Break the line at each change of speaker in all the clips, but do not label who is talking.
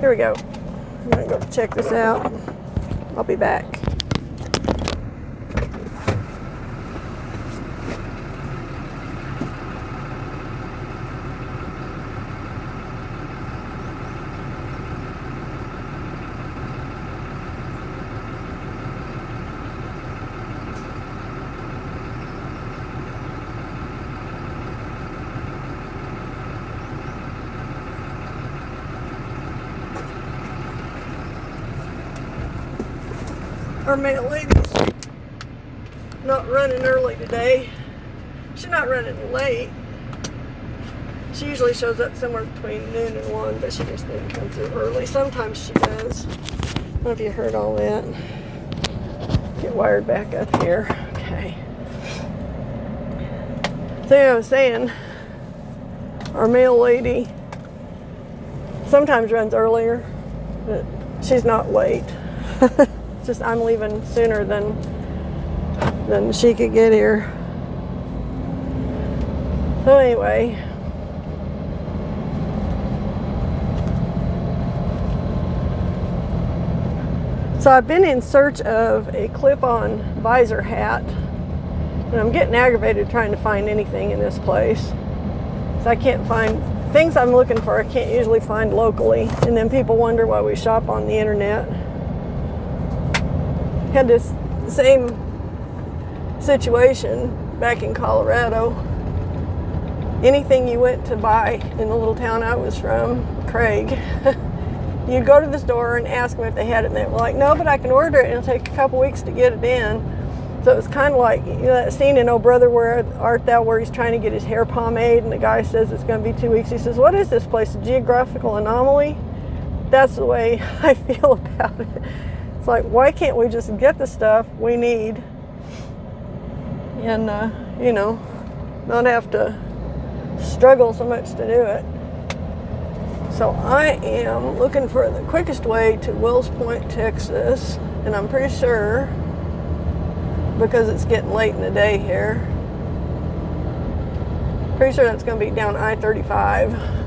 Here we go. I'm gonna go check this out. I'll be back. Our mail lady's not running early today. She's not running late. She usually shows up somewhere between noon and 1, but she just didn't come through early. Sometimes she does. I don't know if you heard all that. Get wired back up here. Okay. So I was saying, our mail lady sometimes runs earlier, but she's not late. Just I'm leaving sooner than she could get here. So anyway, so I've been in search of a clip-on visor hat, and I'm getting aggravated trying to find anything in this place. So I can't find things I'm looking for. I can't usually find locally, and then people wonder why we shop on the internet. Had this same situation back in Colorado. Anything you went to buy in the little town I was from, Craig, you'd go to the store and ask them if they had it, and they were like, no, but I can order it and it'll take a couple weeks to get it in. So it was kind of like, you know, that scene in Oh Brother, Where Art Thou, where he's trying to get his hair pomade and the guy says it's going to be 2 weeks. He says, what is this place, a geographical anomaly? That's the way I feel about it. It's like, why can't we just get the stuff we need and, you know, not have to struggle so much to do it. So I am looking for the quickest way to Wills Point, Texas, and I'm pretty sure, because it's getting late in the day here, pretty sure that's going to be down I-35.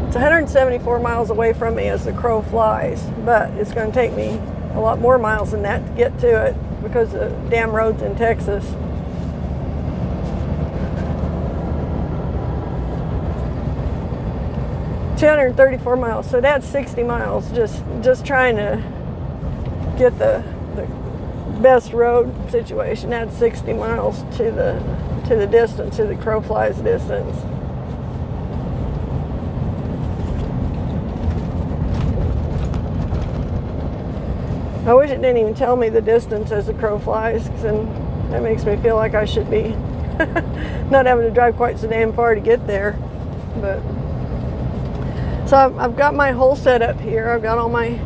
It's 174 miles away from me as the crow flies, but it's going to take me a lot more miles than that to get to it because of damn roads in Texas. $234 miles, so that's 60 miles just trying to get the best road situation. That's 60 miles to the distance, to the crow flies distance. I wish it didn't even tell me the distance as the crow flies, because then that makes me feel like I should be not having to drive quite so damn far to get there. But so I've got my whole setup here. I've got all my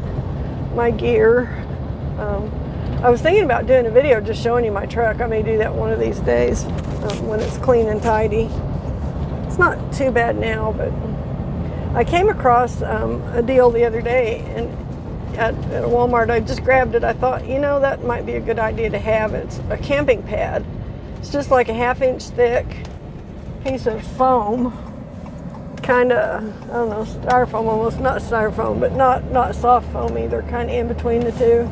gear. I was thinking about doing a video just showing you my truck. I may do that one of these days when it's clean and tidy. It's not too bad now, but I came across a deal the other day, and at Walmart, I just grabbed it. I thought, you know, that might be a good idea to have. It's a camping pad. It's just like a 1/2 inch thick piece of foam, kind of, I don't know, styrofoam almost, not styrofoam, but not soft foam either, kind of in between the two.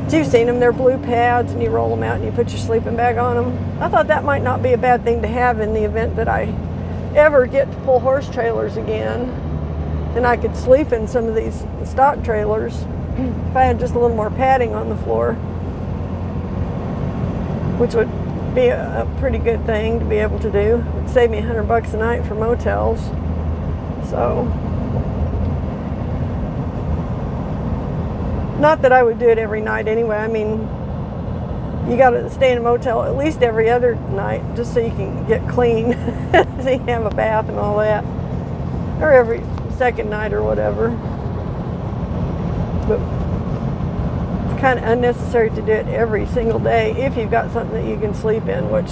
So you've seen them, they're blue pads, and you roll them out and you put your sleeping bag on them. I thought that might not be a bad thing to have in the event that I ever get to pull horse trailers again. And I could sleep in some of these stock trailers if I had just a little more padding on the floor, which would be a pretty good thing to be able to do. It would save me $100 a night for motels. So, not that I would do it every night anyway. I mean, you got to stay in a motel at least every other night just so you can get clean, so you can have a bath and all that, or every second night or whatever. But it's kind of unnecessary to do it every single day if you've got something that you can sleep in, which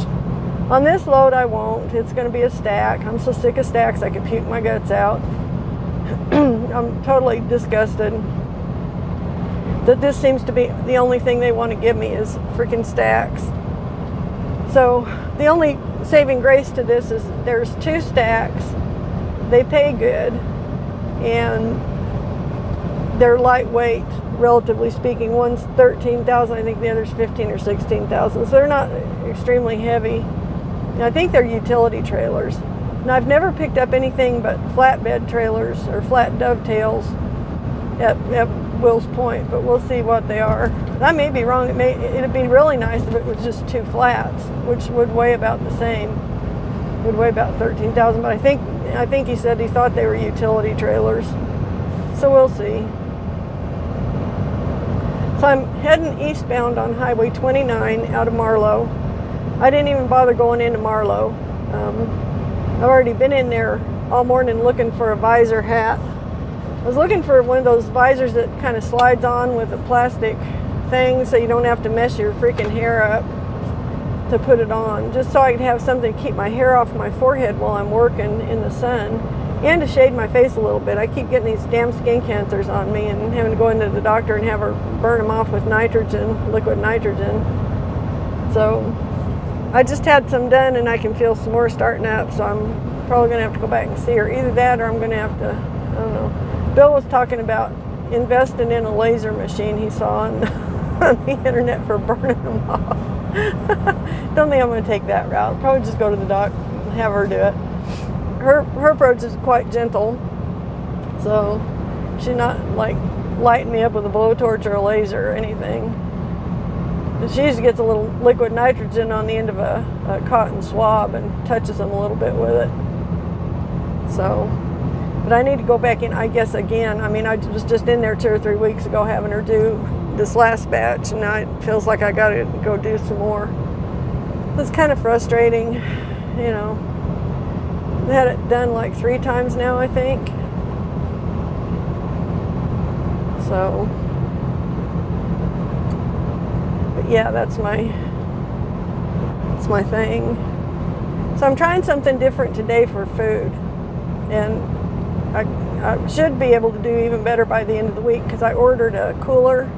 on this load I won't. It's going to be a stack. I'm so sick of stacks I could puke my guts out. I'm totally disgusted that this seems to be the only thing they want to give me is freaking stacks. So the only saving grace to this is there's 2 stacks they pay good, and they're lightweight, relatively speaking. One's 13,000, I think the other's 15 or 16,000. So they're not extremely heavy. And I think they're utility trailers. And I've never picked up anything but flatbed trailers or flat dovetails at Will's Point, but we'll see what they are. I may be wrong. It'd be really nice if it was just two flats, which would weigh about the same. Would weigh about 13,000, but I think he said he thought they were utility trailers. So we'll see. So I'm heading eastbound on Highway 29 out of Marlow. I didn't even bother going into Marlow. I've already been in there all morning looking for a visor hat. I was looking for one of those visors that kind of slides on with a plastic thing so you don't have to mess your freaking hair up to put it on, just so I could have something to keep my hair off my forehead while I'm working in the sun, and to shade my face a little bit. I keep getting these damn skin cancers on me and having to go into the doctor and have her burn them off with nitrogen, liquid nitrogen. So I just had some done, and I can feel some more starting up, so I'm probably going to have to go back and see her. Either that or I'm going to have to, I don't know. Bill was talking about investing in a laser machine he saw on the internet for burning them off. Don't think I'm going to take that route. Probably just go to the doc and have her do it. Her approach is quite gentle, so she's not like lighting me up with a blowtorch or a laser or anything. She just gets a little liquid nitrogen on the end of a cotton swab and touches them a little bit with it. So, but I need to go back in, I guess, again. I mean, I was just in there 2 or 3 weeks ago having her do this last batch, and now it feels like I got to go do some more. It's kind of frustrating, you know. I've had it done like 3 times now, I think. So, but yeah, that's my thing. So I'm trying something different today for food, and I should be able to do even better by the end of the week, because I ordered a cooler,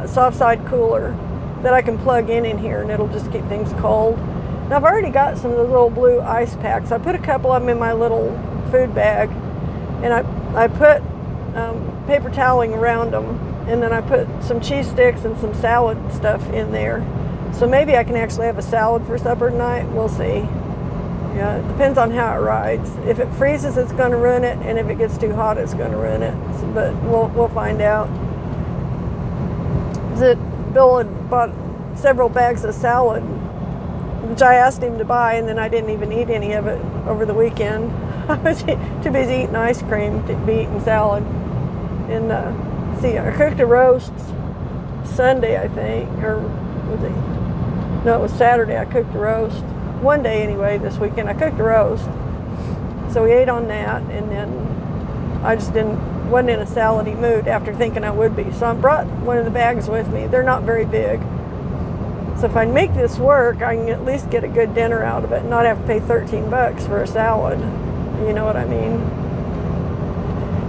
soft side cooler that I can plug in here, and it'll just keep things cold. And I've already got some of those little blue ice packs. I put a couple of them in my little food bag, and I put paper toweling around them, and then I put some cheese sticks and some salad stuff in there. So maybe I can actually have a salad for supper tonight. We'll see. Yeah, it depends on how it rides. If it freezes, it's going to ruin it, and if it gets too hot, it's going to ruin it. So, but we'll find out. Bill had bought several bags of salad, which I asked him to buy, and then I didn't even eat any of it over the weekend. I was too busy eating ice cream to be eating salad. And see, I cooked a roast Sunday, I think, or was it? No, it was Saturday. I cooked a roast. One day anyway, this weekend I cooked a roast. So we ate on that, and then I just wasn't in a salady mood after thinking I would be. So I brought one of the bags with me. They're not very big. So if I make this work, I can at least get a good dinner out of it and not have to pay $13 for a salad. You know what I mean?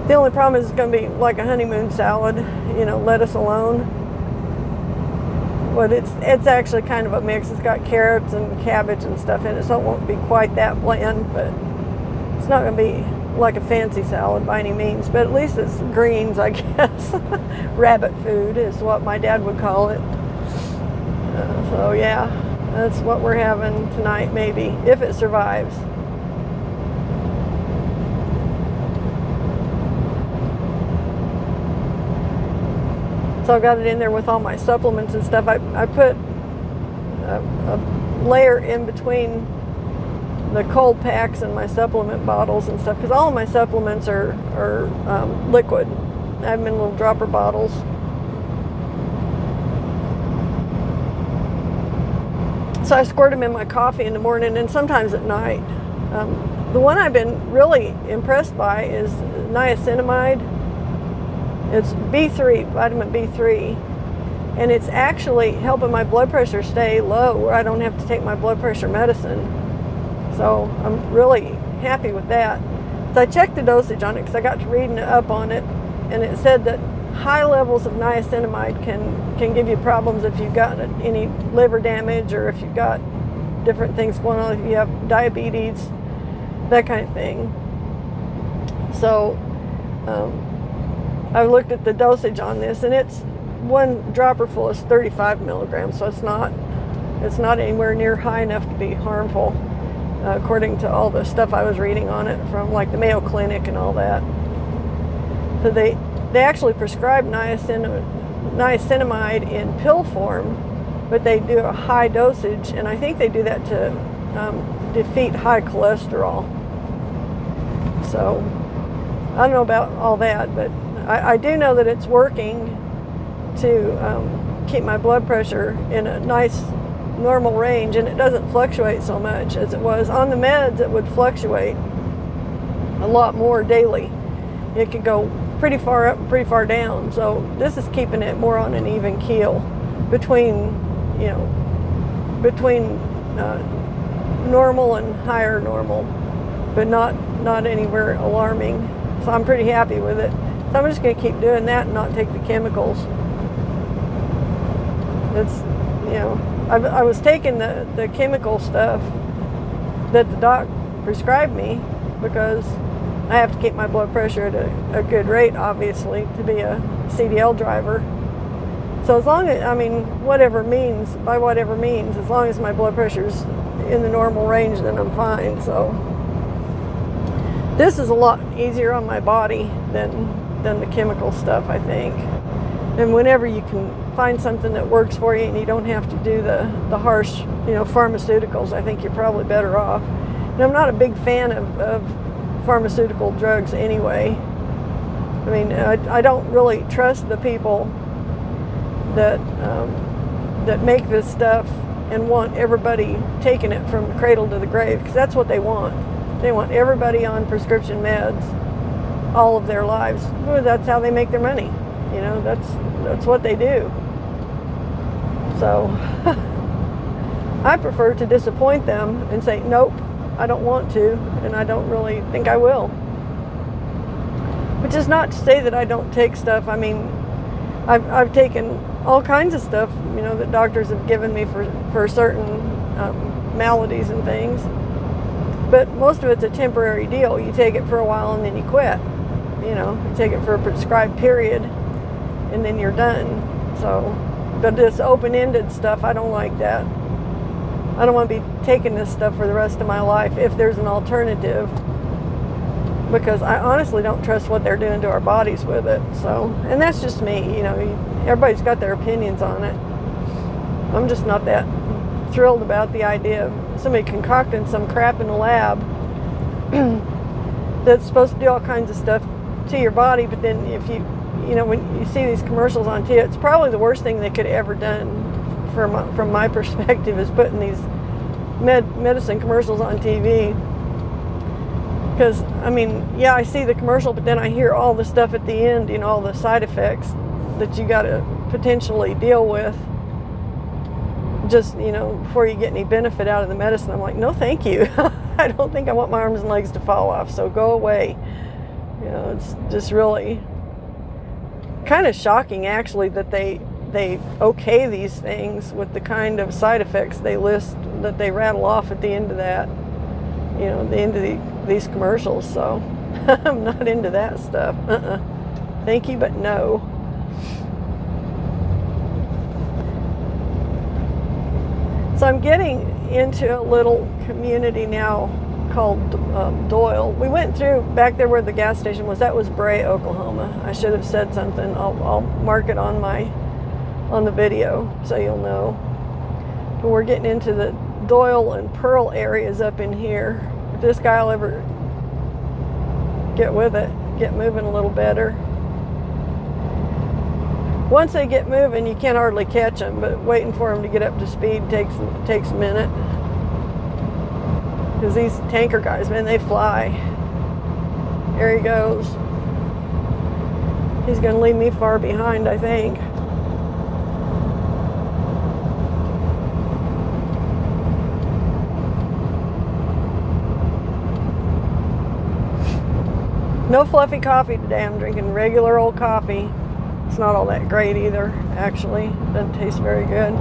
The only problem is it's going to be like a honeymoon salad, you know, lettuce alone. But it's actually kind of a mix. It's got carrots and cabbage and stuff in it, so it won't be quite that bland, but it's not going to be like a fancy salad by any means, but at least it's greens, I guess. Rabbit food is what my dad would call it. So yeah, that's what we're having tonight, maybe, if it survives. So I got it in there with all my supplements and stuff. I put a layer in between the cold packs and my supplement bottles and stuff, because all of my supplements are liquid. I have them in little dropper bottles. So I squirt them in my coffee in the morning and sometimes at night. The one I've been really impressed by is niacinamide. It's B3, vitamin B3, and it's actually helping my blood pressure stay low, where I don't have to take my blood pressure medicine. So I'm really happy with that. So I checked the dosage on it because I got to reading up on it, and it said that high levels of niacinamide can give you problems if you've got any liver damage, or if you've got different things going on, if you have diabetes, that kind of thing. So I've looked at the dosage on this, and it's one dropper full is 35 milligrams, so it's not anywhere near high enough to be harmful, according to all the stuff I was reading on it from like the Mayo Clinic and all that. So they actually prescribe niacinamide in pill form, but they do a high dosage, and I think they do that to defeat high cholesterol. So I don't know about all that, but I do know that it's working to keep my blood pressure in a nice normal range, and it doesn't fluctuate so much as it was. On the meds, it would fluctuate a lot more daily. It could go pretty far up and pretty far down. So this is keeping it more on an even keel between normal and higher normal, but not anywhere alarming. So I'm pretty happy with it. So I'm just going to keep doing that and not take the chemicals. It's, I was taking the chemical stuff that the doc prescribed me because I have to keep my blood pressure at a good rate, obviously, to be a CDL driver. So as long as, whatever means, as long as my blood pressure's in the normal range, then I'm fine. So this is a lot easier on my body than the chemical stuff, I think. And whenever you can find something that works for you and you don't have to do the harsh, pharmaceuticals, I think you're probably better off. And I'm not a big fan of pharmaceutical drugs anyway. I don't really trust the people that make this stuff and want everybody taking it from the cradle to the grave, because that's what they want. They want everybody on prescription meds all of their lives. Well, that's how they make their money. That's what they do. So I prefer to disappoint them and say, nope, I don't want to, and I don't really think I will. Which is not to say that I don't take stuff. I've taken all kinds of stuff, that doctors have given me for certain maladies and things. But most of it's a temporary deal. You take it for a while and then you quit. You take it for a prescribed period and then you're done. So, but this open-ended stuff, I don't like that. I don't want to be taking this stuff for the rest of my life if there's an alternative, because I honestly don't trust what they're doing to our bodies with it. So, and that's just me, everybody's got their opinions on it. I'm just not that thrilled about the idea of somebody concocting some crap in the lab that's supposed to do all kinds of stuff to your body, but then if when you see these commercials on TV, it's probably the worst thing they could have ever done from my perspective, is putting these medicine commercials on TV. Because, I see the commercial, but then I hear all the stuff at the end, all the side effects that you got to potentially deal with just, before you get any benefit out of the medicine. I'm like, no, thank you. I don't think I want my arms and legs to fall off, so go away. It's just really kind of shocking, actually, that they okay these things with the kind of side effects they list, that they rattle off at the end of that, the end of these commercials. So I'm not into that stuff. Thank you, but no. So I'm getting into a little community now called Doyle. We went through back there where the gas station was. That was Bray, Oklahoma. I should have said something. I'll mark it on the video so you'll know. But we're getting into the Doyle and Pearl areas up in here. If this guy will ever get with it, get moving a little better. Once they get moving, you can't hardly catch them, but waiting for them to get up to speed takes a minute. Because these tanker guys, man, they fly. There he goes. He's going to leave me far behind, I think. No fluffy coffee today. I'm drinking regular old coffee. It's not all that great either, actually. Doesn't taste very good.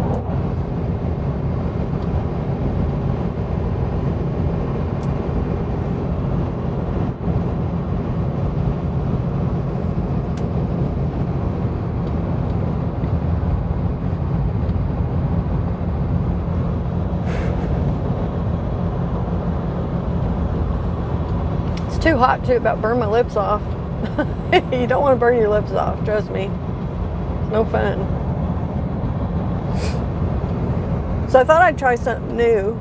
too hot too, about burn my lips off. You don't want to burn your lips off, trust me. It's no fun. So I thought I'd try something new,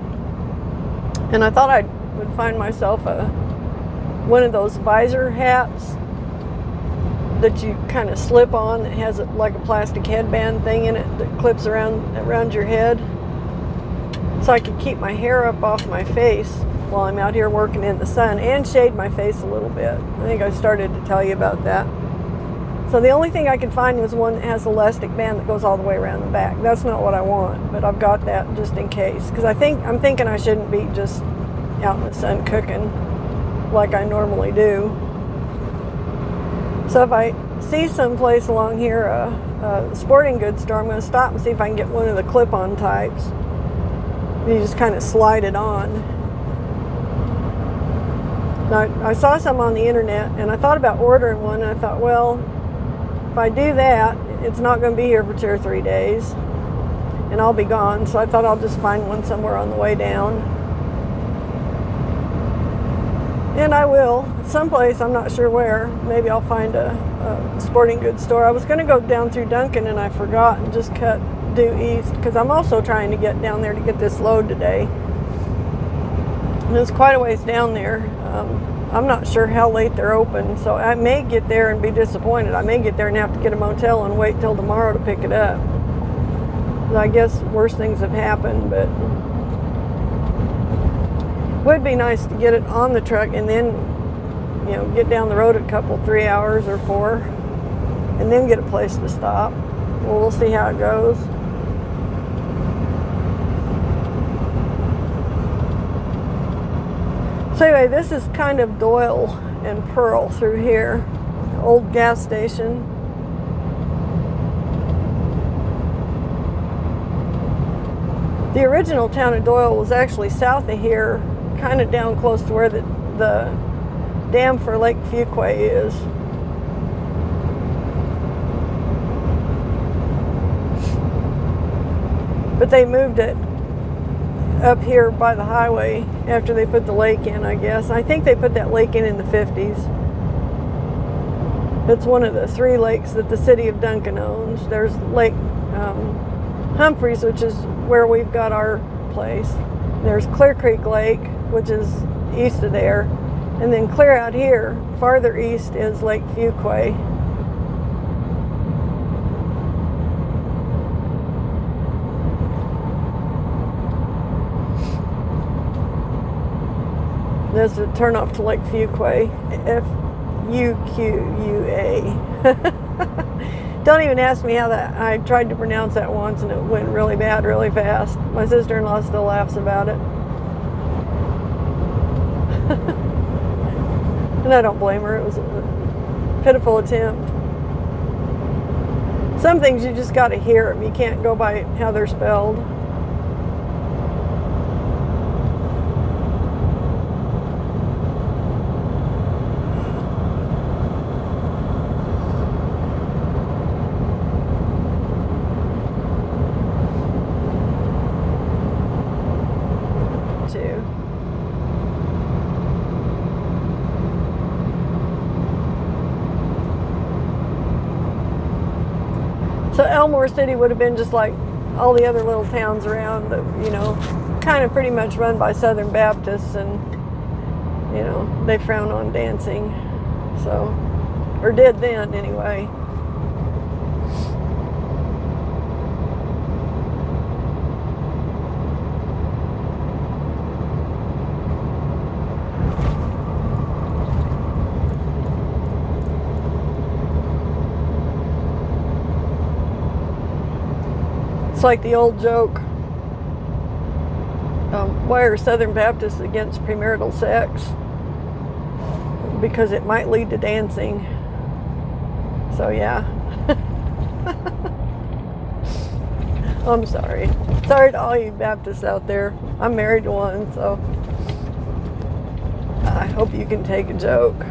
and I thought I would find myself one of those visor hats that you kind of slip on that has like a plastic headband thing in it that clips around your head, so I could keep my hair up off my face while I'm out here working in the sun and shade my face a little bit. I think I started to tell you about that. So the only thing I could find was one that has an elastic band that goes all the way around the back. That's not what I want, but I've got that just in case, because I'm thinking I shouldn't be just out in the sun cooking like I normally do. So if I see someplace along here a sporting goods store, I'm going to stop and see if I can get one of the clip-on types. You just kind of slide it on. Now, I saw some on the internet, and I thought about ordering one, and I thought, well, if I do that, it's not going to be here for 2 or 3 days, and I'll be gone. So I thought I'll just find one somewhere on the way down. And I will, someplace, I'm not sure where. Maybe I'll find a sporting goods store. I was going to go down through Duncan, and I forgot and just cut due east, because I'm also trying to get down there to get this load today. And it's quite a ways down there. I'm not sure how late they're open, so I may get there and be disappointed. I may get there and have to get a motel and wait till tomorrow to pick it up. I guess worse things have happened, but it would be nice to get it on the truck and then, get down the road a couple, 3 hours or 4, and then get a place to stop. Well, we'll see how it goes. So anyway, this is kind of Doyle and Pearl through here, old gas station. The original town of Doyle was actually south of here, kind of down close to where the dam for Lake Fuquay is. But they moved it up here by the highway after they put the lake in, I guess. I think they put that lake in the 50s. It's one of the 3 lakes that the city of Duncan owns. There's Lake Humphreys, which is where we've got our place. There's Clear Creek Lake, which is east of there. And then clear out here, farther east, is Lake Fuquay. There's a turnoff to Lake Fuquay, F-U-Q-U-A. Don't even ask me how that, I tried to pronounce that once and it went really bad, really fast. My sister-in-law still laughs about it. And I don't blame her, it was a pitiful attempt. Some things you just gotta hear them, you can't go by how they're spelled. So Elmore City would have been just like all the other little towns around that, kind of pretty much run by Southern Baptists, and, they frown on dancing. So, or did then anyway. It's like the old joke, why are Southern Baptists against premarital sex? Because it might lead to dancing. So yeah. I'm sorry. Sorry to all you Baptists out there. I'm married to one, so I hope you can take a joke.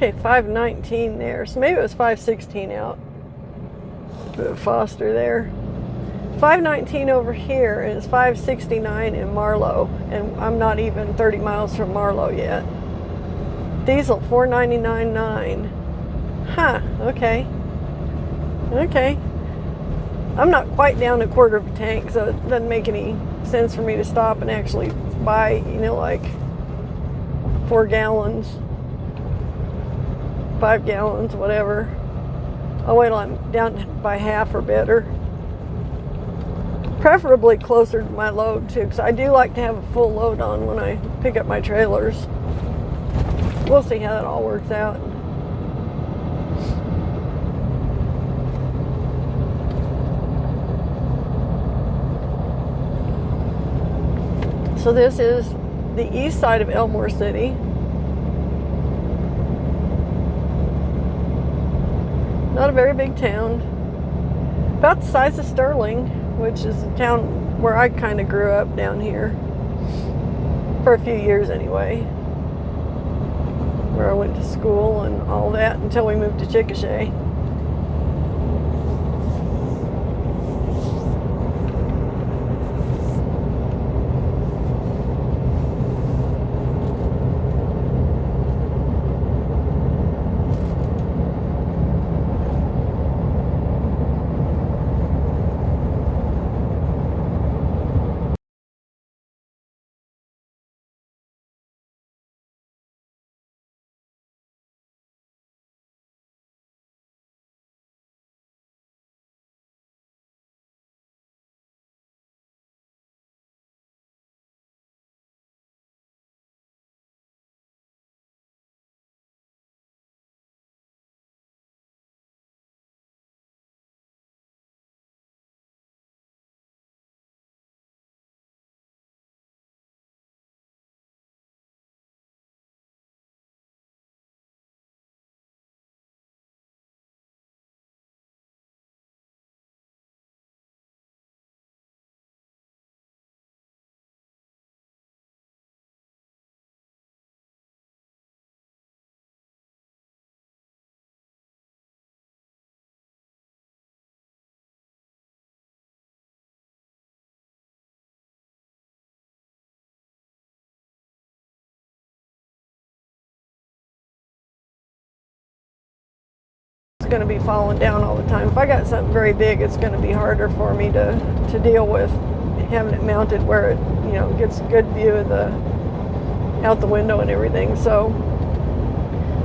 Okay, 519 there. So maybe it was 516 out. Foster there. 519 over here, and it's 569 in Marlow. And I'm not even 30 miles from Marlow yet. Diesel, 499.9. Huh, okay. Okay. I'm not quite down a quarter of a tank, so it doesn't make any sense for me to stop and actually buy, like 4 gallons, 5 gallons, whatever. I'll wait till I'm down by half or better. Preferably closer to my load too, because I do like to have a full load on when I pick up my trailers. We'll see how that all works out. So this is the east side of Elmore City. Not a very big town. About the size of Sterling, which is the town where I kind of grew up down here. For a few years anyway. Where I went to school and all that until we moved to Chickasaw. Going to be falling down all the time. If I got something very big, it's going to be harder for me to deal with having it mounted where it gets a good view of out the window and everything. So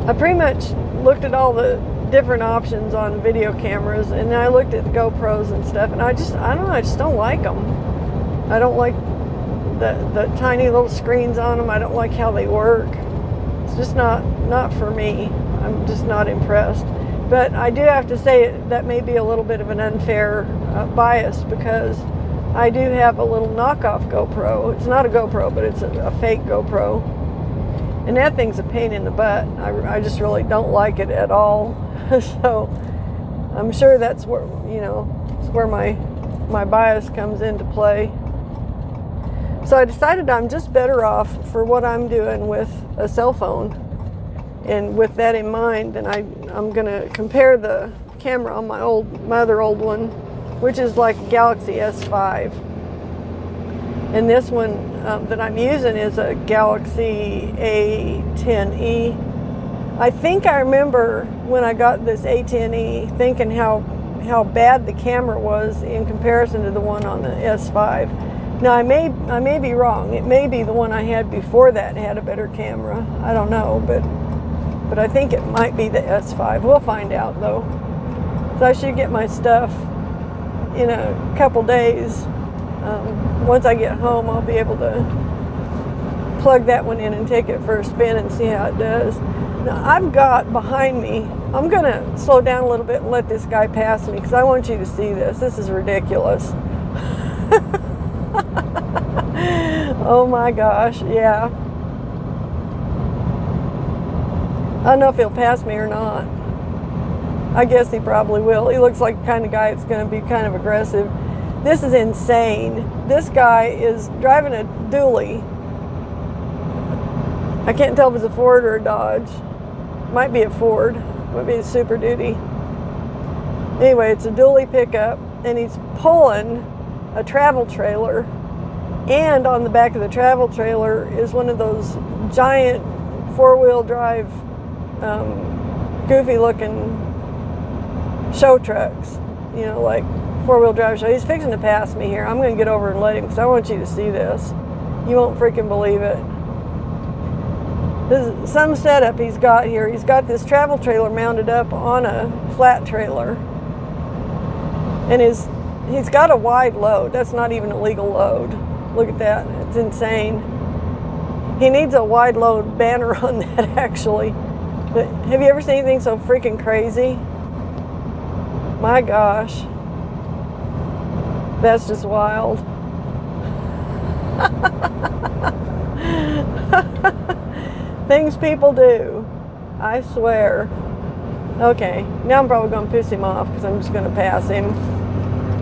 I pretty much looked at all the different options on video cameras, and then I looked at the GoPros and stuff, and I don't know, I just don't like them. I don't like the tiny little screens on them. I don't like how they work. It's just not for me. I'm just not impressed. But I do have to say that may be a little bit of an unfair bias, because I do have a little knockoff GoPro. It's not a GoPro, but it's a fake GoPro. And that thing's a pain in the butt. I just really don't like it at all. So I'm sure that's where, it's where my bias comes into play. So I decided I'm just better off for what I'm doing with a cell phone. And with that in mind, then I'm going to compare the camera on my other old one, which is like a Galaxy S5. And this one that I'm using is a Galaxy A10e. I think I remember when I got this A10e thinking how bad the camera was in comparison to the one on the S5. Now I may be wrong. It may be the one I had before that had a better camera. I don't know, but I think it might be the S5. We'll find out though. So I should get my stuff in a couple days. Once I get home, I'll be able to plug that one in and take it for a spin and see how it does. Now I've got behind me, I'm gonna slow down a little bit and let this guy pass me, because I want you to see this. This is ridiculous. Oh my gosh, yeah. I don't know if he'll pass me or not. I guess he probably will. He looks like the kind of guy that's going to be kind of aggressive. This is insane. This guy is driving a dually. I can't tell if it's a Ford or a Dodge. might be a Ford, might be a Super Duty. Anyway, it's a dually pickup, and he's pulling a travel trailer, and on the back of the travel trailer is one of those giant four-wheel drive, goofy looking show trucks, you know, like four-wheel drive show. He's fixing to pass me here. I'm going to get over and let him because I want you to see this. You won't freaking believe it. This is some setup he's got here. He's got this travel trailer mounted up on a flat trailer, and he's got a wide load. That's not even a legal load. Look at that. It's insane. He needs a wide load banner on that, actually. But have you ever seen anything so freaking crazy? My gosh. That's just wild. Things people do. I swear. Okay, now I'm probably going to piss him off because I'm just going to pass him,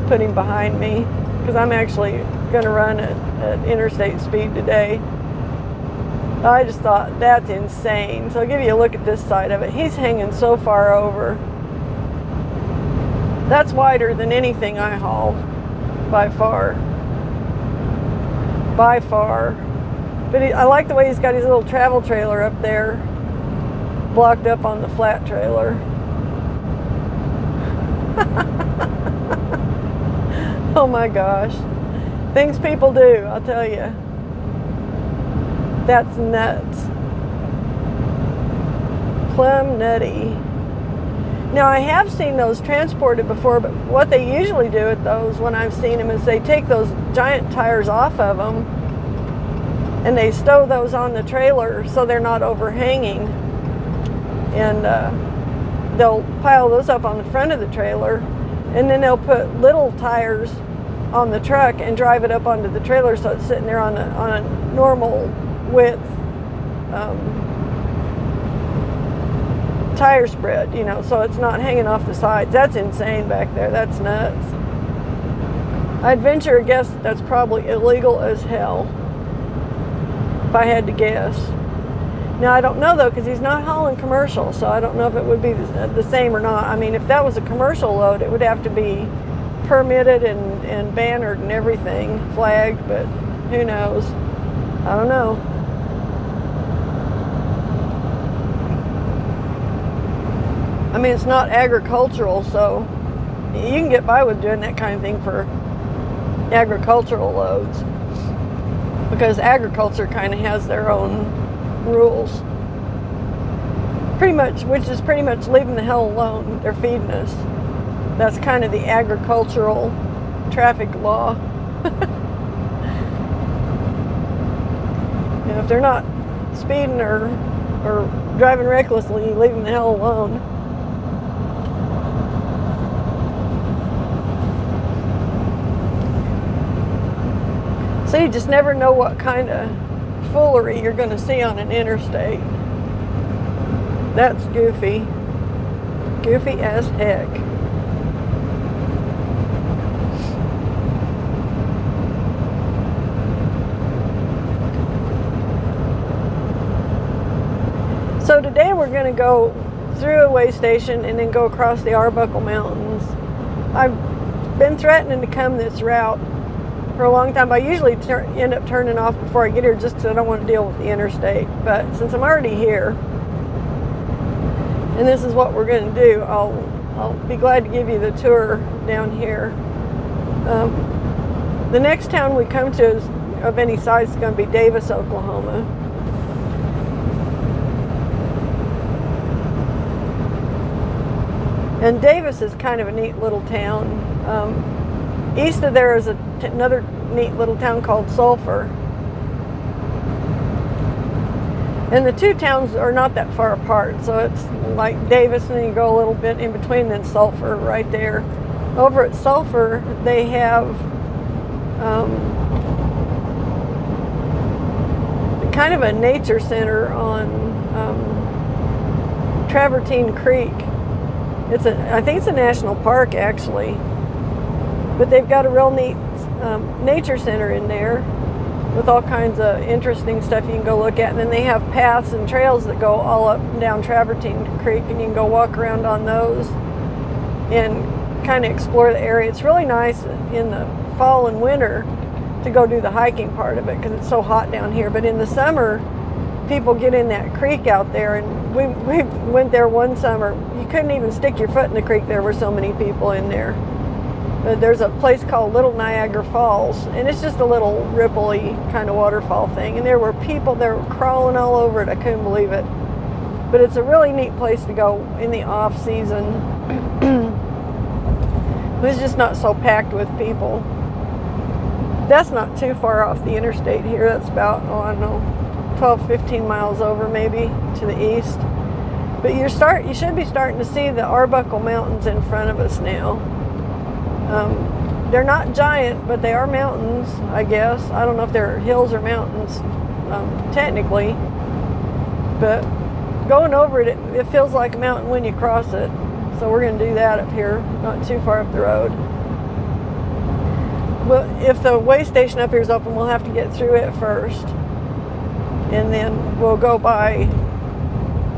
put him behind me, because I'm actually going to run at interstate speed today. I just thought, that's insane. So I'll give you a look at this side of it. He's hanging so far over. That's wider than anything I haul, by far. By far. But I like the way he's got his little travel trailer up there, blocked up on the flat trailer. Oh my gosh. Things people do, I'll tell you. That's nuts. Plumb nutty. Now, I have seen those transported before, but what they usually do with those, when I've seen them, is they take those giant tires off of them and they stow those on the trailer so they're not overhanging. And they'll pile those up on the front of the trailer, and then they'll put little tires on the truck and drive it up onto the trailer so it's sitting there on a normal width tire spread, you know, so it's not hanging off the sides. That's insane back there. That's nuts. I'd venture a guess that's probably illegal as hell, if I had to guess. Now, I don't know, though, because he's not hauling commercial, so I don't know if it would be the same or not. I mean, if that was a commercial load, it would have to be permitted and bannered and everything, flagged, but who knows? I don't know. I mean, it's not agricultural, so you can get by with doing that kind of thing for agricultural loads, because agriculture kind of has their own rules, pretty much, which is pretty much leaving the hell alone. They're feeding us. That's kind of the agricultural traffic law. You know, if they're not speeding or driving recklessly, leave them the hell alone. So you just never know what kind of foolery you're going to see on an interstate. That's goofy. Goofy as heck. So today we're going to go through a way station and then go across the Arbuckle Mountains. I've been threatening to come this route for a long time, but I usually end up turning off before I get here just because I don't want to deal with the interstate. But since I'm already here, and this is what we're going to do, I'll be glad to give you the tour down here. The next town we come to is, of any size, is going to be Davis, Oklahoma. And Davis is kind of a neat little town. East of there is another neat little town called Sulphur. And the two towns are not that far apart, so it's like Davis, and then you go a little bit in between, then Sulphur right there. Over at Sulphur, they have kind of a nature center on Travertine Creek. I think it's a national park, actually. But they've got a real neat nature center in there. with all kinds of interesting stuff you can go look at. And then they have paths and trails that go all up and down Travertine Creek, and you can go walk around on those and kind of explore the area. It's really nice in the fall and winter to go do the hiking part of it because it's so hot down here. But in the summer, people get in that creek out there, and we went there one summer. You couldn't even stick your foot in the creek. There were so many people in there. But there's a place called Little Niagara Falls, and it's just a little ripply kind of waterfall thing. And there were people there crawling all over it. I couldn't believe it. But it's a really neat place to go in the off season. It's just not so packed with people. That's not too far off the interstate here. That's about, I don't know, 12, 15 miles over maybe to the east. But you should be starting to see the Arbuckle Mountains in front of us now. They're not giant, but they are mountains, I guess. I don't know if they're hills or mountains, technically. But going over it, it feels like a mountain when you cross it. So we're going to do that up here, not too far up the road. Well, if the way station up here is open, we'll have to get through it first. And then we'll go by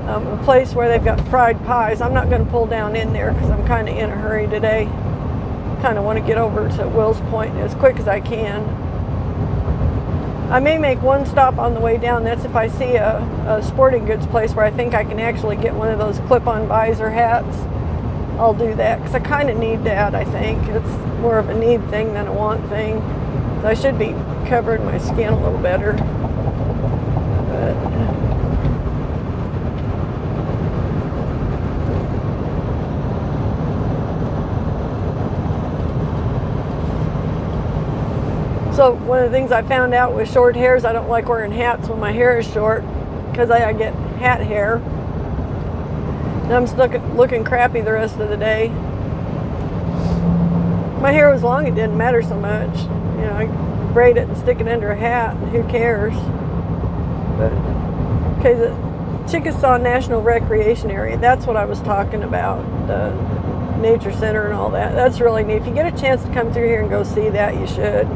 a place where they've got fried pies. I'm not going to pull down in there because I'm kind of in a hurry today. Kind of want to get over to Wills Point as quick as I can. I may make one stop on the way down. That's if I see a sporting goods place where I think I can actually get one of those clip-on visor hats. I'll do that because I kind of need that, I think. It's more of a need thing than a want thing. So I should be covering my skin a little better. So one of the things I found out with short hair is I don't like wearing hats when my hair is short because I get hat hair. And I'm just looking crappy the rest of the day. My hair was long, it didn't matter so much. You know, I braid it and stick it under a hat, and who cares? But, okay, the Chickasaw National Recreation Area, that's what I was talking about, the nature center and all that. That's really neat. If you get a chance to come through here and go see that, you should.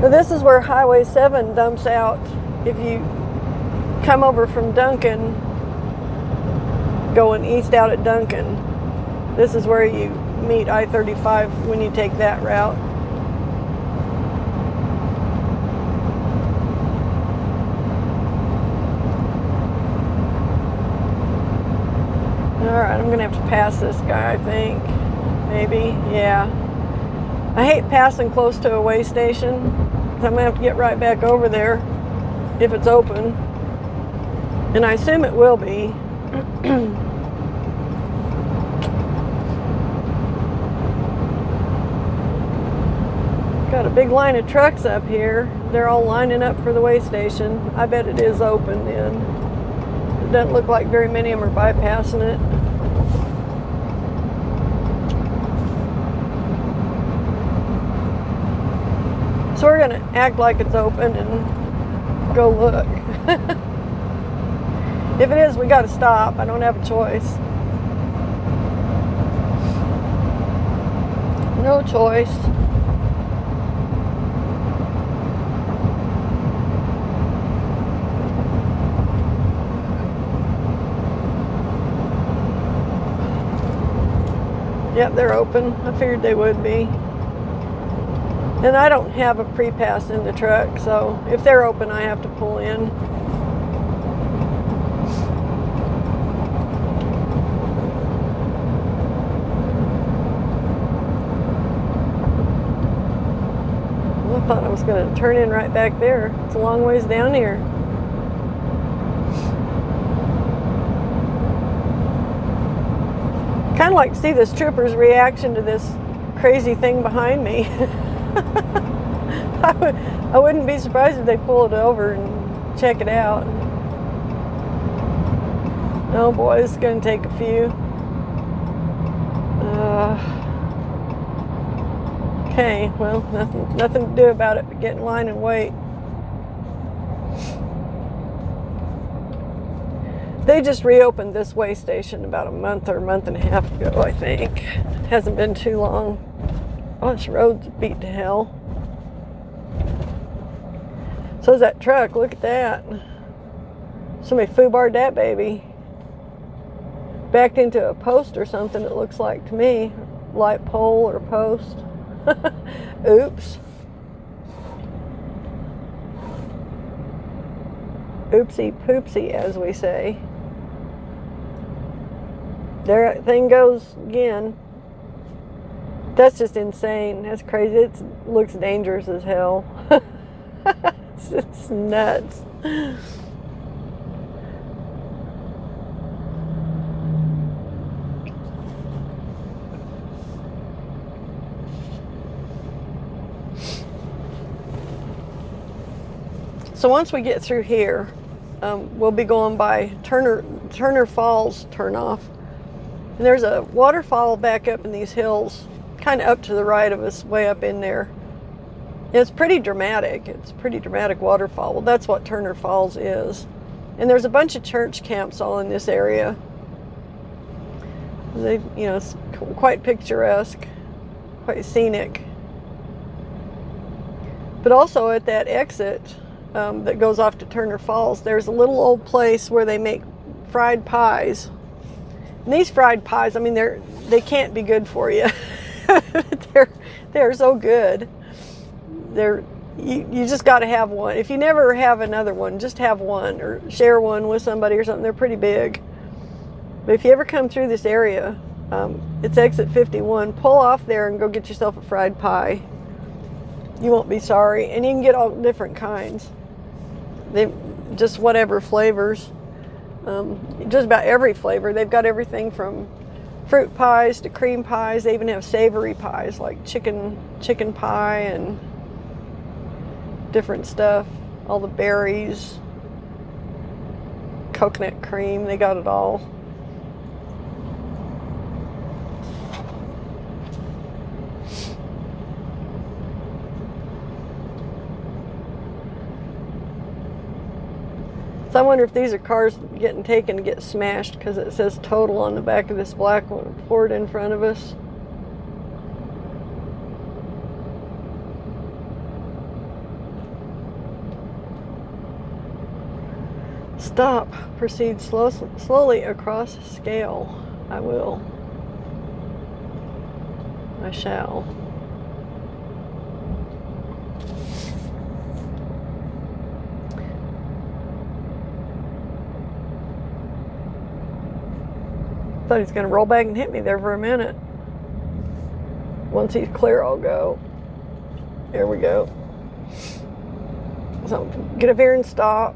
Now, this is where Highway 7 dumps out. If you come over from Duncan, going east out at Duncan, this is where you meet I-35 when you take that route. Alright, I'm going to have to pass this guy, I think. Maybe, yeah. I hate passing close to a way station. I'm going to have to get right back over there if it's open. And I assume it will be. Got a big line of trucks up here. They're all lining up for the way station. I bet it is open then. It doesn't look like very many of them are bypassing it. So we're going to act like it's open and go look. If it is, we got to stop. I don't have a choice. No choice. Yep, they're open. I figured they would be. And I don't have a pre-pass in the truck, so if they're open, I have to pull in. Well, I thought I was going to turn in right back there. It's a long ways down here. Kind of like to see this trooper's reaction to this crazy thing behind me. I wouldn't be surprised if they pull it over and check it out. Oh boy, this is going to take a few. Okay, well, nothing to do about it but get in line and wait. They just reopened this way station about a month or a month and a half ago, I think. It hasn't been too long. Oh, this road's beat to hell. So's that truck. Look at that. Somebody foobarred that baby. Backed into a post or something, it looks like to me. Light pole or post. Oops. Oopsie poopsie, as we say. There, that thing goes again. That's just insane. That's crazy. It looks dangerous as hell. It's nuts. So once we get through here, we'll be going by Turner Falls turnoff. And there's a waterfall back up in these hills, kind of up to the right of us, way up in there. And it's pretty dramatic. It's a pretty dramatic waterfall. Well, that's what Turner Falls is. And there's a bunch of church camps all in this area. They, you know, it's quite picturesque, quite scenic. But also at that exit that goes off to Turner Falls, there's a little old place where they make fried pies. And these fried pies, I mean, they can't be good for you. they're so good. You just got to have one. If you never have another one, just have one or share one with somebody or something. They're pretty big. But if you ever come through this area, it's exit 51. Pull off there and go get yourself a fried pie. You won't be sorry. And you can get all different kinds. They just whatever flavors. Just about every flavor. They've got everything from fruit pies to cream pies. They even have savory pies like chicken pie and different stuff. All the berries, coconut cream. They got it all. So I wonder if these are cars getting taken to get smashed because it says total on the back of this black Ford in front of us. Stop. Proceed slowly across scale. I will. I shall. Thought he was going to roll back and hit me there for a minute. Once he's clear, I'll go. There we go. So get up here and stop.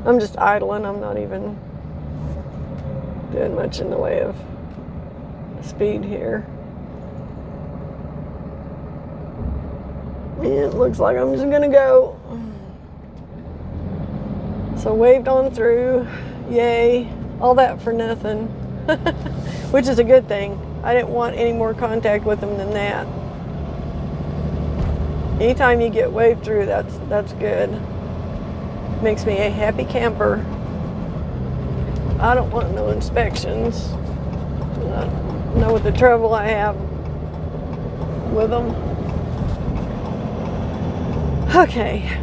I'm just idling. I'm not even doing much in the way of speed here. Yeah, it looks like I'm just going to go. So waved on through, yay, all that for nothing, which is a good thing. I didn't want any more contact with them than that. Anytime you get waved through, that's good. Makes me a happy camper. I don't want no inspections. I know what the trouble I have with them. Okay.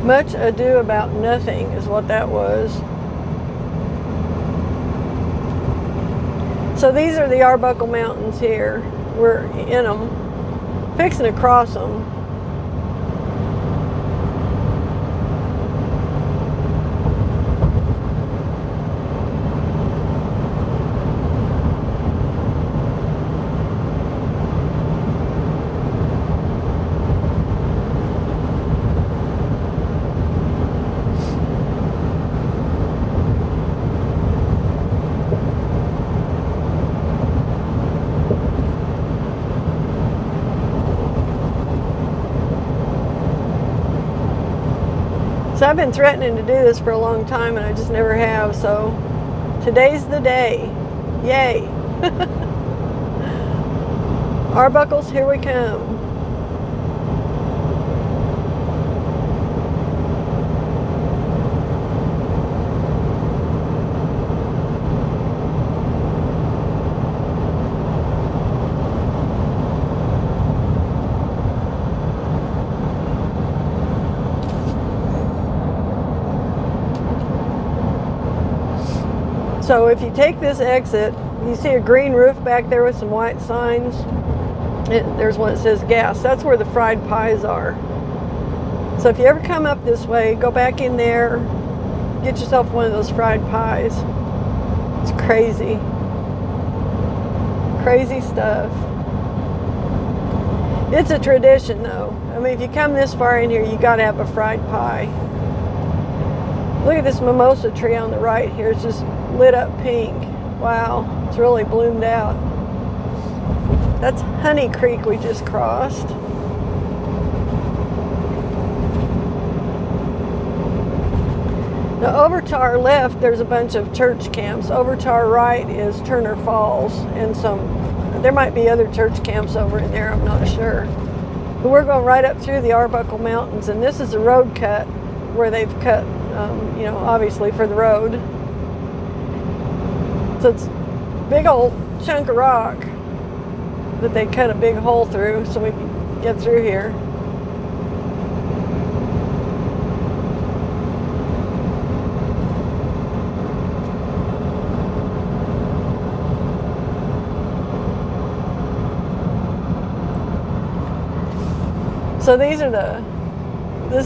Much ado about nothing is what that was. So these are the Arbuckle Mountains here. We're in them, fixing to cross them. So I've been threatening to do this for a long time and I just never have, so today's the day. Yay. Arbuckles, here we come. So if you take this exit, you see a green roof back there with some white signs. There's one that says gas. That's where the fried pies are. So if you ever come up this way, go back in there, get yourself one of those fried pies. It's crazy. Crazy stuff. It's a tradition though. I mean, if you come this far in here, you gotta have a fried pie. Look at this mimosa tree on the right here. It's just lit up pink. Wow, it's really bloomed out. That's Honey Creek we just crossed. Now over to our left, there's a bunch of church camps. Over to our right is Turner Falls, and there might be other church camps over in there, I'm not sure. But we're going right up through the Arbuckle Mountains, and this is a road cut where they've cut, obviously for the road. So it's a big old chunk of rock that they cut a big hole through so we can get through here. So this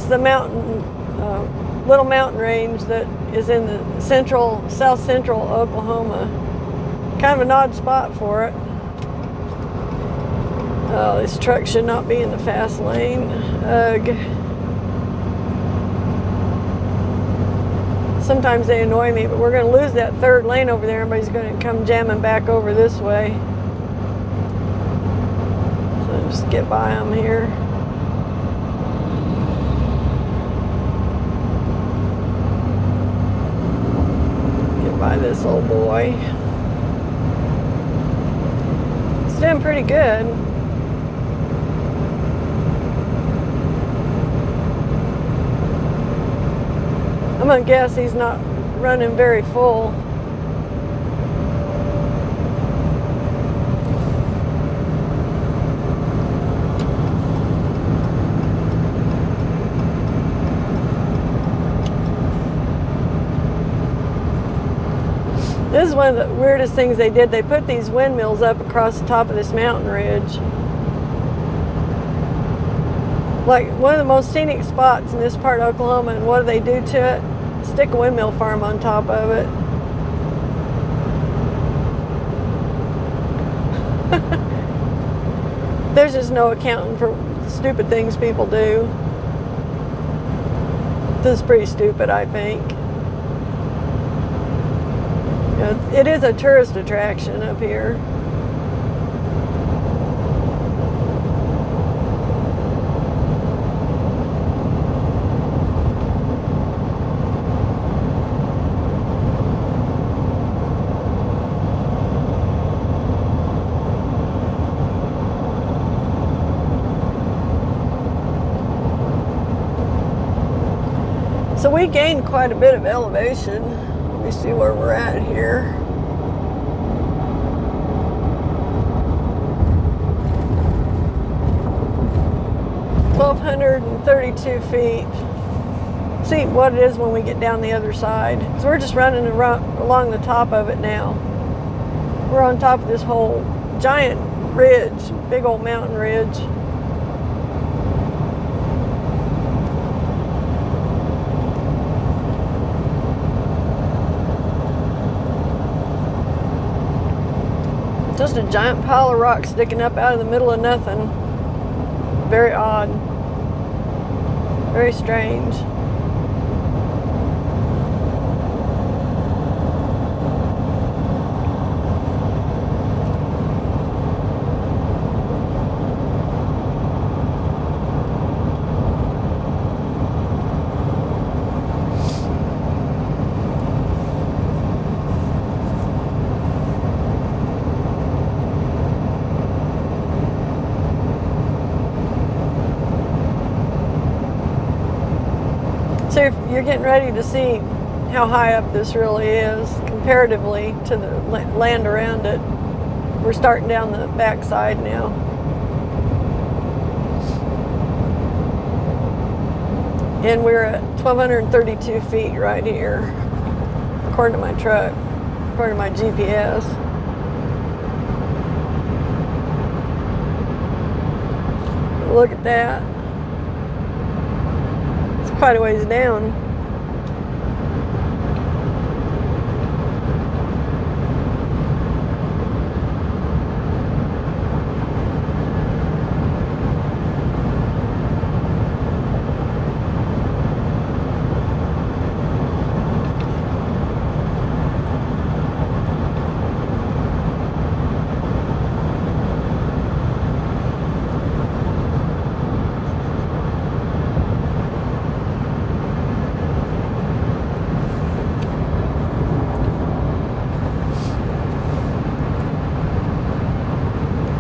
is the mountain, little mountain range that is in the south central Oklahoma. Kind of an odd spot for it. Oh, this truck should not be in the fast lane. Ugh. Sometimes they annoy me, but we're going to lose that third lane over there. Everybody's going to come jamming back over this way. So just get by them here. By this old boy. It's doing pretty good. I'm gonna guess he's not running very full. This is one of the weirdest things they did. They put these windmills up across the top of this mountain ridge. Like one of the most scenic spots in this part of Oklahoma, and what do they do to it? Stick a windmill farm on top of it. There's just no accounting for stupid things people do. This is pretty stupid, I think. It is a tourist attraction up here. So we gained quite a bit of elevation. Let me see where we're at here. (1,232 feet). See what it is when we get down the other side. So we're just running along the top of it now. We're on top of this whole giant ridge, big old mountain ridge. Just a giant pile of rocks sticking up out of the middle of nothing. Very odd. Very strange. So you're getting ready to see how high up this really is comparatively to the land around it. We're starting down the backside now. And we're at 1,232 feet right here, according to my truck. according to my GPS. Look at that. It's quite a ways down.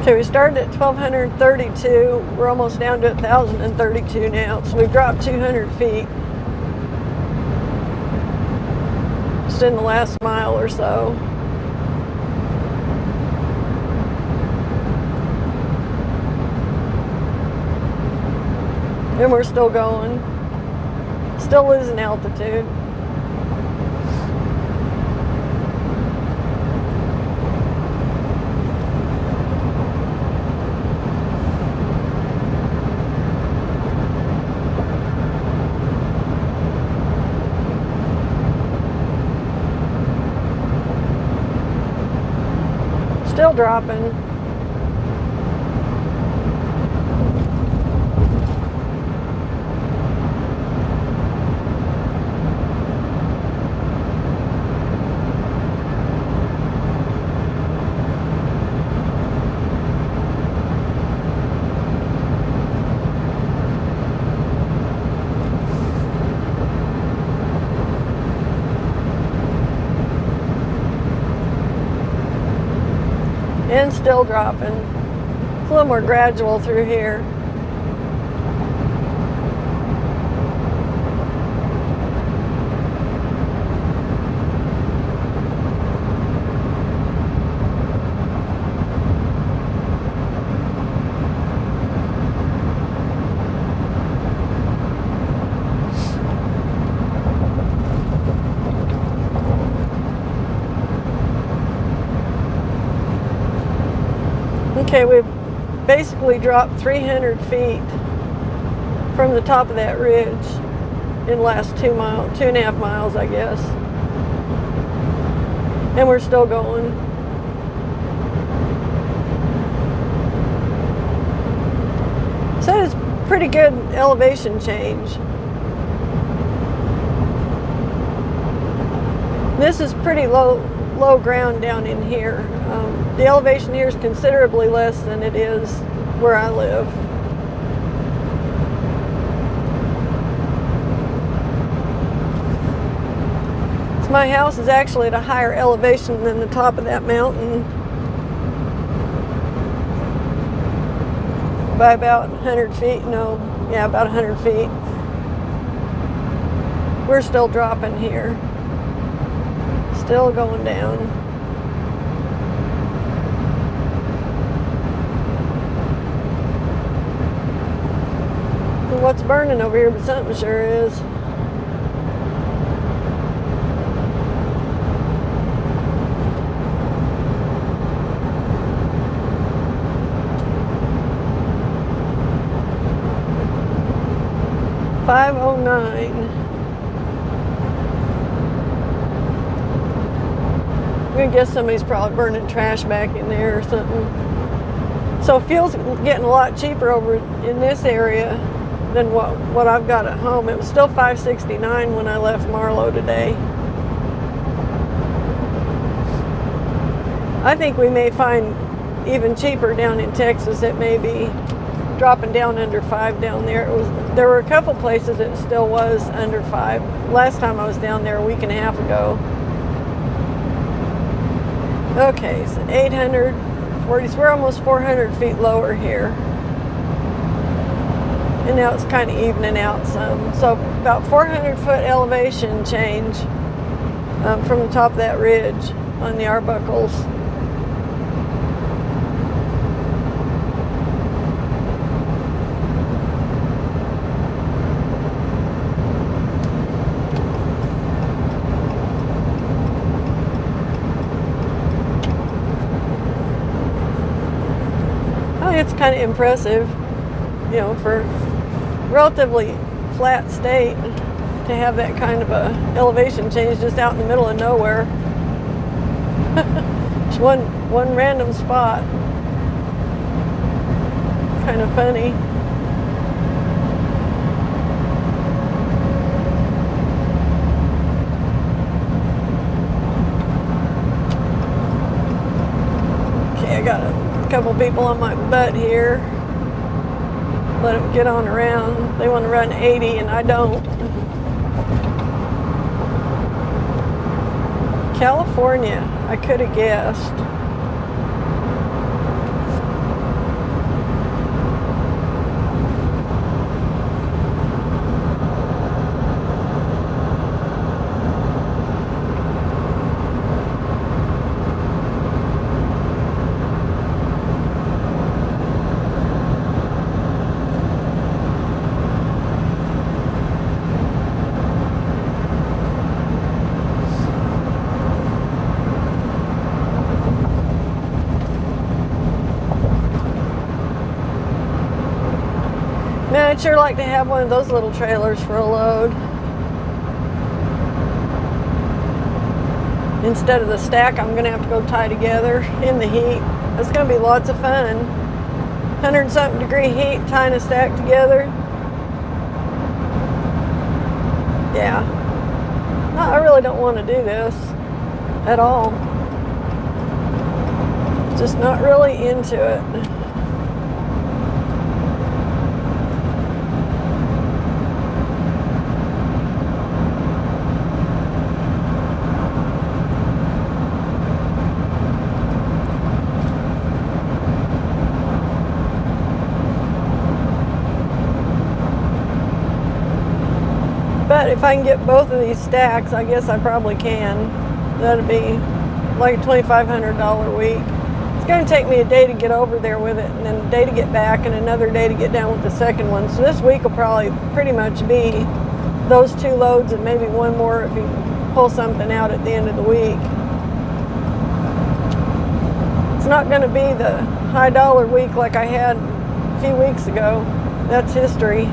Okay, we started at 1,232. We're almost down to 1,032 now, so we've dropped 200 feet just in the last mile or so. And we're still going, still losing altitude. Still dropping. And still dropping. It's a little more gradual through here. Okay, we've basically dropped 300 feet from the top of that ridge in the last 2.5 miles, I guess. And we're still going. So it's pretty good elevation change. This is pretty low ground down in here. The elevation here is considerably less than it is where I live. So my house is actually at a higher elevation than the top of that mountain by about 100 feet. No, yeah, about 100 feet. We're still dropping here. Still going down. What's burning over here, but something sure is. $5:09. I'm gonna guess somebody's probably burning trash back in there or something. So fuel's getting a lot cheaper over in this area than what I've got at home. It was still $5.69 when I left Marlow today. I think we may find even cheaper down in Texas. It may be dropping down under $5 down there. There were a couple places it still was under $5. Last time I was down there a week and a half ago. Okay, so 840. So we're almost 400 feet lower here. And now it's kind of evening out some. So about 400-foot elevation change from the top of that ridge on the Arbuckles. mean, it's kind of impressive, you know, for a relatively flat state to have that kind of a elevation change just out in the middle of nowhere. Just one random spot. Kind of funny. Okay, I got a couple people on my butt here. Let them get on around. They want to run 80 and I don't. California, I could have guessed. Man, I'd sure like to have one of those little trailers for a load. Instead of the stack I'm going to have to go tie together in the heat. It's going to be lots of fun. 100-something degree heat, tying a stack together. Yeah. No, I really don't want to do this at all. Just not really into it. But if I can get both of these stacks, I guess I probably can. That'd be like a $2,500 week. It's going to take me a day to get over there with it, and then a day to get back, and another day to get down with the second one. So this week will probably pretty much be those two loads and maybe one more if you pull something out at the end of the week. It's not going to be the high dollar week like I had a few weeks ago. That's history.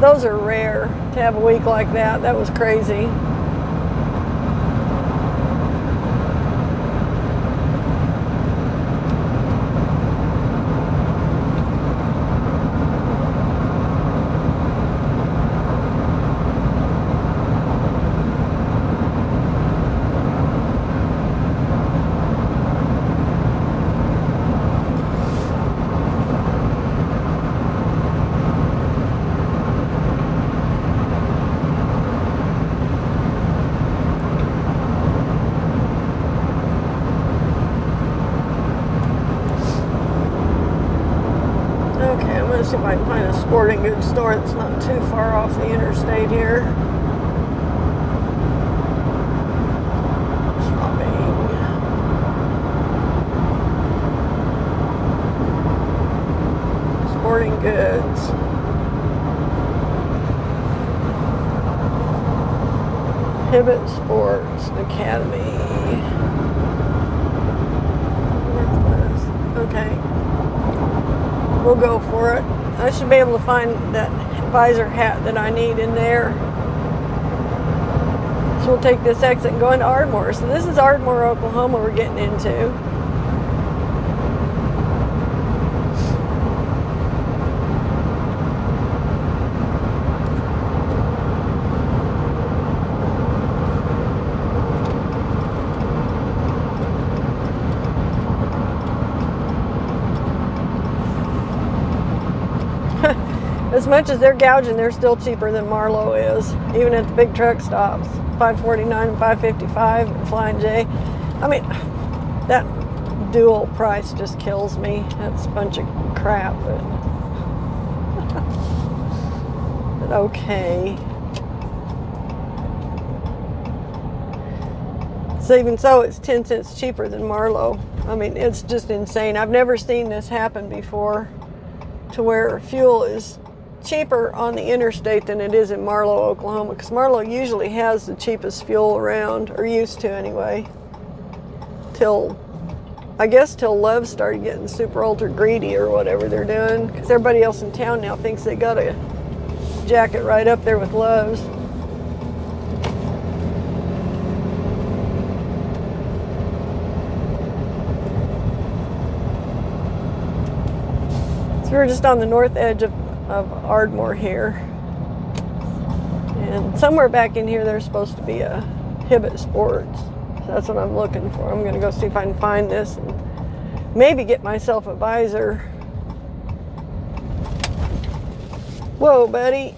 Those are rare to have a week like that. That was crazy. See if I can find a sporting goods store that's not too far off the interstate here. Shopping. Sporting goods. Pivot Sports Academy. Okay. We'll go for it. I should be able to find that visor hat that I need in there. So we'll take this exit and go into Ardmore. So this is Ardmore, Oklahoma we're getting into. As much as they're gouging, they're still cheaper than Marlow is, even at the big truck stops. $5.49 and $5.55 at Flying J. I mean, that dual price just kills me. That's a bunch of crap, but okay. So even so, it's 10 cents cheaper than Marlow. I mean, it's just insane. I've never seen this happen before, to where fuel is cheaper on the interstate than it is in Marlow, Oklahoma, because Marlow usually has the cheapest fuel around, or used to anyway, till I guess till Love started getting super ultra greedy or whatever they're doing, because everybody else in town now thinks they got a jacket right up there with Love's. So we're just on the north edge of Ardmore here. And somewhere back in here there's supposed to be a Hibbett Sports. So that's what I'm looking for. I'm going to go see if I can find this and maybe get myself a visor. Whoa, buddy.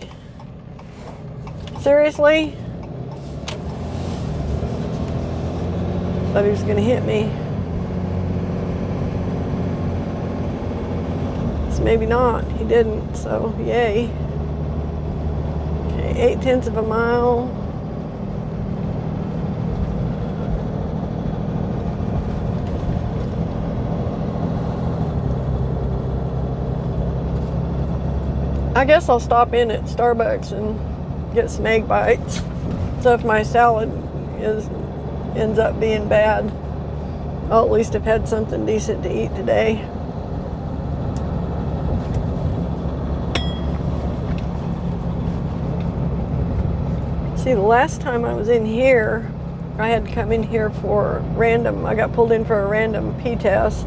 Seriously? Thought he was going to hit me. Maybe not. He didn't, so yay. Okay, 0.8 of a mile. I guess I'll stop in at Starbucks and get some egg bites. So if my salad ends up being bad, I'll at least have had something decent to eat today. See, the last time I was in here, I had to come in here for I got pulled in for a random pee test.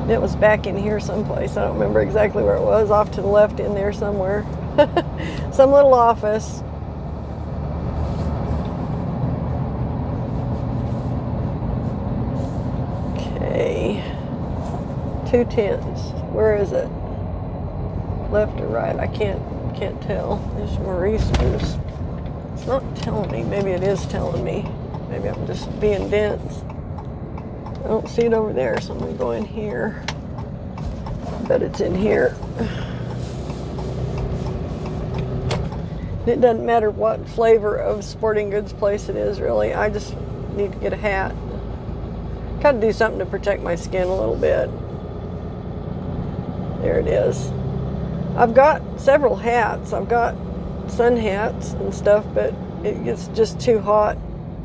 It was back in here someplace. I don't remember exactly where it was, off to the left in there somewhere. Some little office. Okay. 210s. Where is it? Left or right? I can't tell. There's Maurice's. It's not telling me. Maybe it is telling me. Maybe I'm just being dense. I don't see it over there, so I'm gonna go in here. But it's in here. It doesn't matter what flavor of sporting goods place it is, really. I just need to get a hat. Gotta do something to protect my skin a little bit. There it is. I've got several hats. I've got sun hats and stuff, but it gets just too hot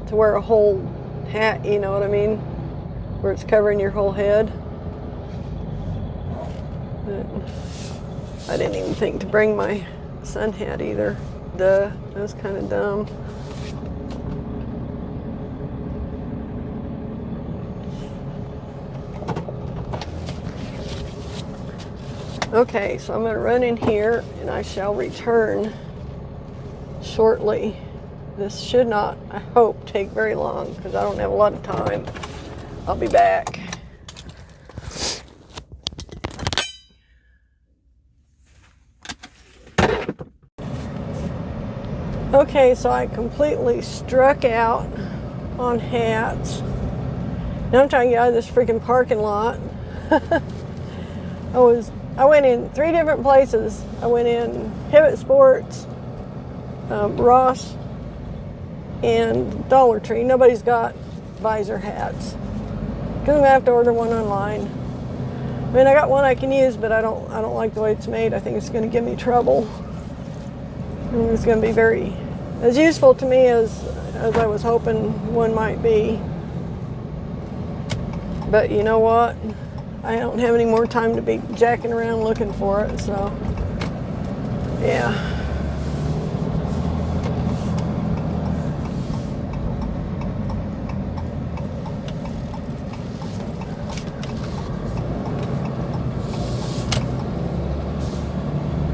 to wear a whole hat, you know what I mean? Where it's covering your whole head. But I didn't even think to bring my sun hat either. Duh, that was kind of dumb. Okay, so I'm going to run in here and I shall return shortly. This should not, I hope, take very long because I don't have a lot of time. I'll be back. Okay, so I completely struck out on hats. Now I'm trying to get out of this freaking parking lot. I went in 3 different places. I went in Hibbett Sports, Ross, and Dollar Tree. Nobody's got visor hats. Because I'm gonna have to order one online. I mean, I got one I can use, but I don't like the way it's made. I think it's gonna give me trouble. And it's gonna be very as useful to me as I was hoping one might be. But you know what? I don't have any more time to be jacking around looking for it, so yeah.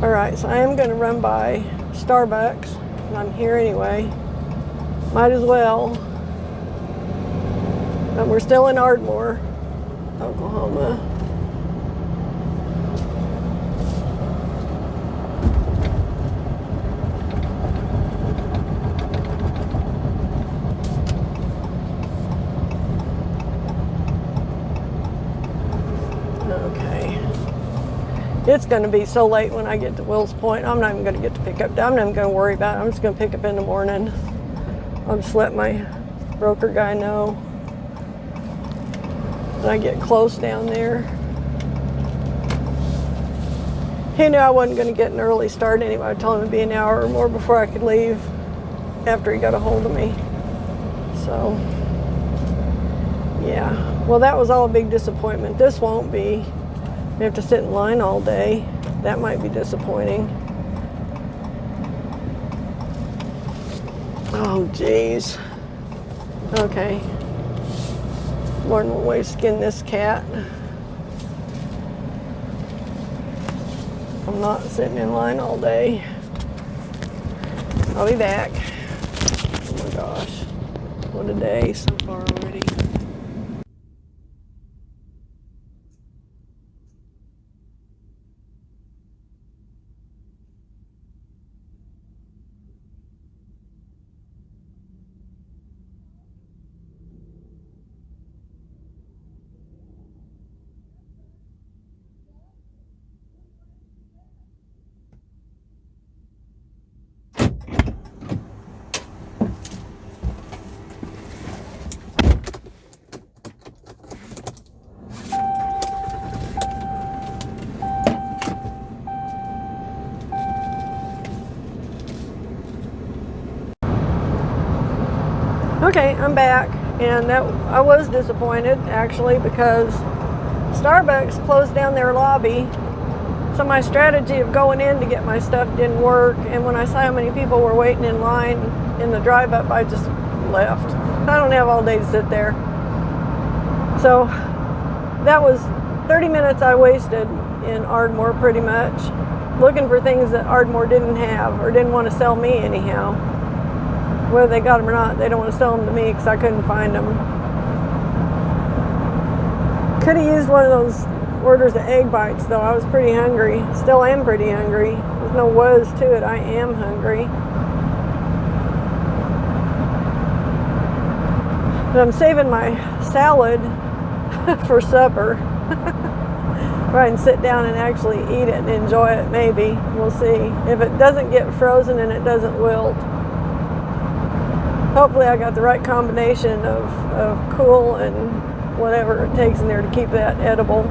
All right, so I am going to run by Starbucks, and I'm here anyway. Might as well. But we're still in Ardmore, Oklahoma. Okay. It's going to be so late when I get to Will's Point. I'm not even going to get to pick up. I'm not even going to worry about it. I'm just going to pick up in the morning. I'll just let my broker guy know when I get close down there. He knew I wasn't going to get an early start anyway. I told him it'd be an hour or more before I could leave. after he got a hold of me. So, yeah. Well, that was all a big disappointment. This won't be. We have to sit in line all day. That might be disappointing. Oh, geez. Okay. Lauren will way skin this cat. I'm not sitting in line all day. I'll be back. Oh my gosh. What a day so far already. Okay, I'm back, and I was disappointed actually because Starbucks closed down their lobby. So my strategy of going in to get my stuff didn't work, and when I saw how many people were waiting in line in the drive-up, I just left. I don't have all day to sit there. So that was 30 minutes I wasted in Ardmore pretty much, looking for things that Ardmore didn't have or didn't want to sell me anyhow. Whether they got them or not, they don't want to sell them to me because I couldn't find them. Could have used one of those orders of egg bites though. I was pretty hungry. Still am pretty hungry. There's no was to it. I am hungry. But I'm saving my salad for supper. Right, and sit down and actually eat it and enjoy it maybe. We'll see. If it doesn't get frozen and it doesn't wilt. Hopefully I got the right combination of cool and whatever it takes in there to keep that edible.